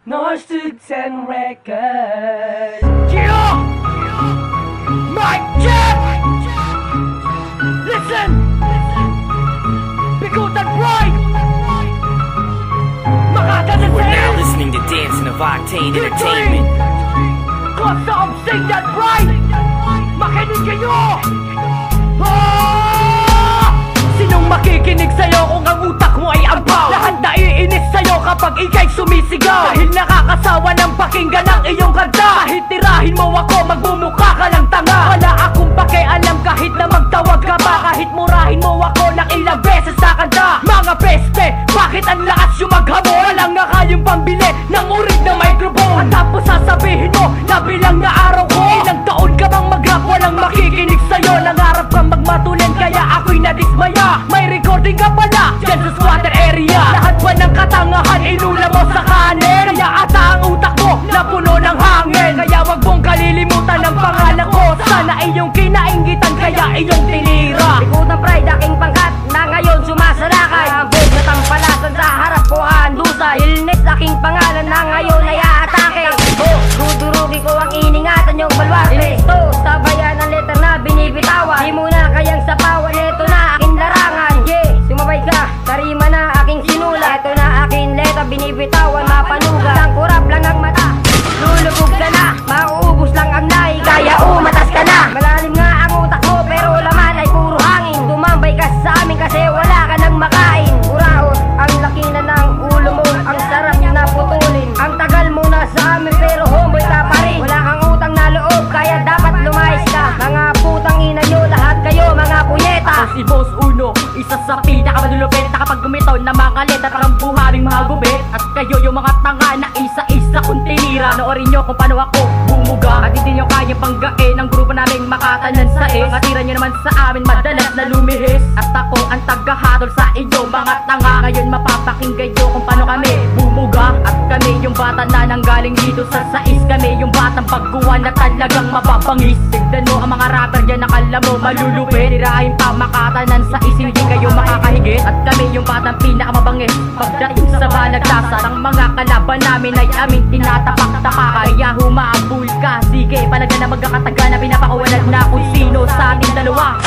North to 10 record. Yeah! Mic check! Listen! Bigutan Pride! Makakanan You are sa now air! listening to Dancing of Octane Entertainment. Costa of Sing That Pride! Makinig kayo! Sinong makikinig sa'yo kung ang utak mo ay ampaw? Lahat na iinis sa'yo kapag ika'y sumisigaw. Dahil nakakasawa ng pakinggan ang iyong kanta. Kahit tirahin mo ako, magbumukha ka ng tanga. Wala akong pakialam kahit na magtawag ka pa. Kahit murahin mo ako ng ilang beses sa kanta. Mga peste, bakit ang lakas yung maghamon? Walang nga kayong pambili ng urig na microphone. At tapos sasabihin mo na bilang na araw ko. Ilang taon ka bang mag-rap, walang makikinig sa'yo. Nangarap kang magmatulen kaya ako'y nadismaya. May recording ka pala dyan sa squatter area. Lahat ba ng katangahan inula mo sa kanin? Kaya ata ang utak mo napuno ng hangin. Kaya wag mong kalilimutan ang pangalan ko. Sana iyong kinaingitan kaya iyong tinira. Bigutan Pride, aking pangkat na ngayon sumasalakay. Ambog na tampalasan sa harap ko handusay. Ilnet aking pangalan na ngayon ay aatake. Dudurugi ko ang iningatan yung balwarte. Ito, sabayan ang letter na binibitawan. Di mo na kayang sapawan, ito na aking larangan. Yeah, sumabay ka, karima na aking sinula. Ito na aking letter binibitawan, mapanuga. Ang kurap lang ang mata, lulubog ka na. Mauubos lang ang nahi, kaya umatas ka na. Malalim nga ang utak mo, pero laman ay puro hangin. Tumambay ka sa amin kasi wala ka nang makain. Uraot, ang laki na ng ulo mo, ang sarap na putulin. Ang tagal mo na sa amin pero homeboy ka pa rin. Wala kang utang na loob, kaya dapat lumayas ka. Mga putang ina nyo, lahat kayo mga punyeta. Ako si Boss Uno, isa sa pinakamadulupit na kapag gumitaw na mga kaleta parang buharing mga gubit. At kayo yung mga tanga na isa-isa kung tinira. Noorin nyo kung paano ako bumuga. At hindi nyo kayang panggain ang grupo naming makatanan sa is. Mga tira nyo naman sa amin madalas na lumihis. At ako ang tagahatol sa inyo mga tanga. Ngayon mapapakinggan nyo kung paano kami bumuga. At kami yung bata na nanggaling dito sa sais. Kami yung batang baguhan na talagang mapapangis. Tignan mo ang mga rapper dyan, nakala mo malulupit. Tirahin pa makatanan sa is, hindi kayo makakahigit. At kami yung batang pinakamabangis pagdating sa balagtasan. Ang mga kalaban namin ay aming tinatapak-tapakan. Kaya humabol ka, sige palaga na magkakataga na pinapakuwalan na kung sino sa ating dalawa.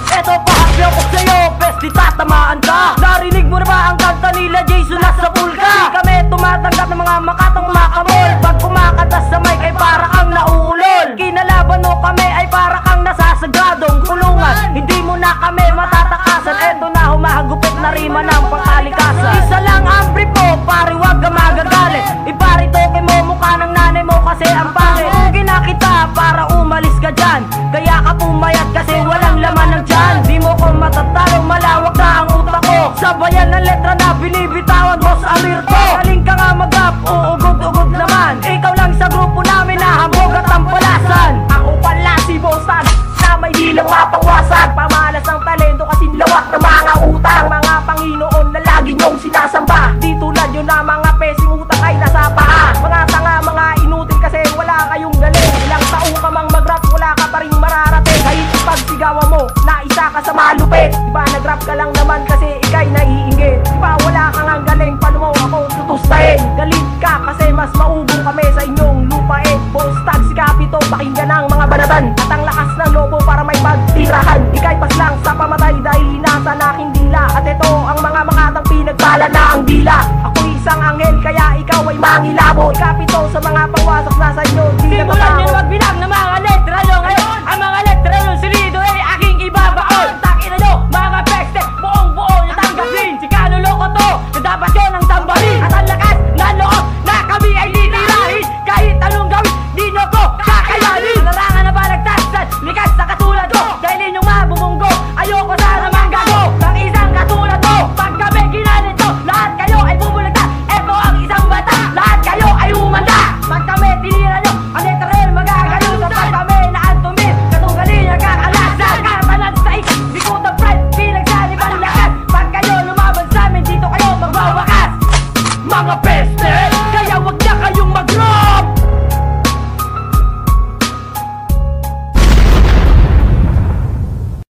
Eto pahapyaw ko sa'yo, best di tatamaan ka. Narinig mo na ba ang kanta nila Jason nasa pool ka? Di kami tumatanggap ng mga makatang makamol. Pag kumakanta sa mic ay para kang nauulol. Kinalaban mo kami ay para kang nasasagadong kulungan. Hindi mo na kami matatakasan. Eto na humahagupit na rima ng pangkalikasan. Isa lang ang brief mo, pare wag ka magagalit. Iparito kay mo mukha ng nanay mo kasi ang pangit. Ugin na kita para umalis ka dyan. Kaya ka pumayat kasi walang laman ng tiyan. Di mo ko matatalo, malawak na ang utak ko. Sabayan ng letra na binibitawan, Boss Amir ko. Galing ka nga mag-up, uugod-ugod naman. Ikaw lang sa grupo namin na hambog at tampalasan. Ako pala si Bossan na may dilang mapangwasan. Pamalas ang talento kasi lawak na mga utang. Mga Panginoon na lagi nyong sinasamba. Di tulad yun na mga pesing utang ay nasa paa. Mga tanga, mga inutil kasi wala kayong galing. Ilang taong ka mang mag-rap, wala ka pa rin mararating. Kahit pagsigawan mo na isa ka sa malupit. Diba nag-rap ka lang naman kasi ikay naiinggit. Diba wala kang ang galing, paano mo ako tutustahin? Galit ka kasi mas maubong kami sa inyong lupain. Boss Tag si Capito, pakinggan ang mga banatan. At ang lakas ng lobo para may pagtirahan. Ikay pas lang sa pamatay dahil nasa aking dila. At ito ang mga makatang pinagbala na ang dila. Ako'y isang anghel kaya ikaw ay mangilabot. Capito sa mga pangwasak na sa inyo. Simulan nyo magbilang ng mga letra yung